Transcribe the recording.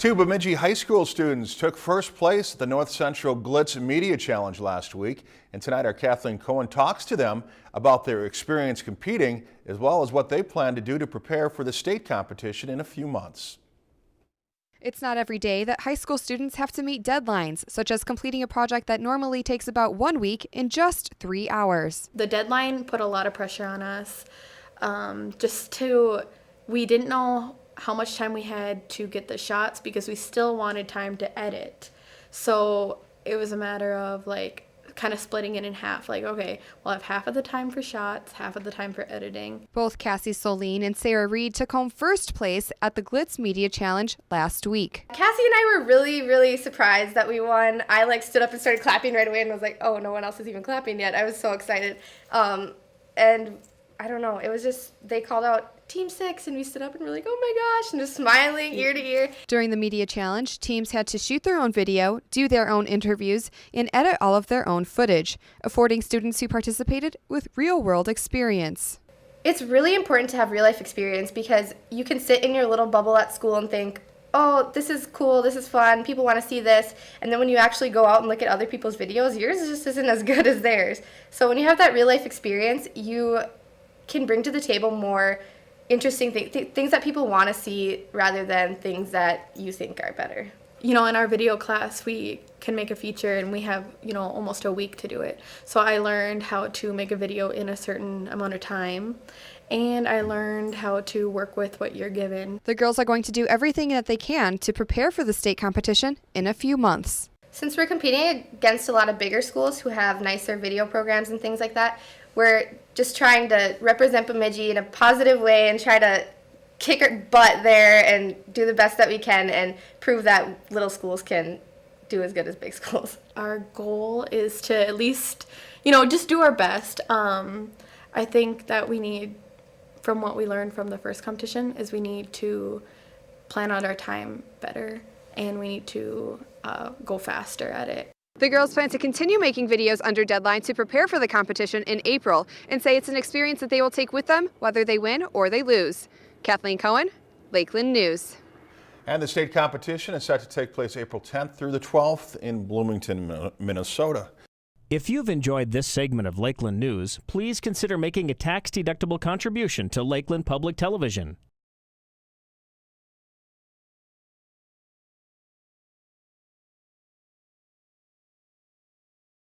Two Bemidji high school students took first place at the North Central Glitz Media Challenge last week. And tonight our Kathleen Cohen talks to them about their experience competing, as well as what they plan to do to prepare for the state competition in a few months. It's not every day that high school students have to meet deadlines, such as completing a project that normally takes about 1 week in just 3 hours. The deadline put a lot of pressure on us. We didn't know how much time we had to get the shots because we still wanted time to edit. So it was a matter of kind of splitting it in half. Okay, we'll have half of the time for shots, half of the time for editing. Both Cassie Soline and Sarah Reed took home first place at the Glitz Media Challenge last week. Cassie and I were really, really surprised that we won. I stood up and started clapping right away and was like, oh, no one else is even clapping yet. I was so excited. And I don't know, it was just, they called out Team 6 and we stood up and were like, oh my gosh, and just smiling ear to ear. During the media challenge, teams had to shoot their own video, do their own interviews, and edit all of their own footage, affording students who participated with real-world experience. It's really important to have real-life experience because you can sit in your little bubble at school and think, oh, this is cool, this is fun, people want to see this, and then when you actually go out and look at other people's videos, yours just isn't as good as theirs. So when you have that real-life experience, you can bring to the table more interesting things that people want to see rather than things that you think are better. In our video class, we can make a feature and we have, almost a week to do it. So I learned how to make a video in a certain amount of time, and I learned how to work with what you're given. The girls are going to do everything that they can to prepare for the state competition in a few months. Since we're competing against a lot of bigger schools who have nicer video programs and things like that, we're just trying to represent Bemidji in a positive way and try to kick our butt there and do the best that we can and prove that little schools can do as good as big schools. Our goal is to at least, just do our best. I think that we need, from what we learned from the first competition, is we need to plan out our time better and we need to go faster at it. The girls plan to continue making videos under deadline to prepare for the competition in April and say it's an experience that they will take with them whether they win or they lose. Kathleen Cohen, Lakeland News. And the state competition is set to take place April 10th through the 12th in Bloomington, Minnesota. If you've enjoyed this segment of Lakeland News, please consider making a tax-deductible contribution to Lakeland Public Television.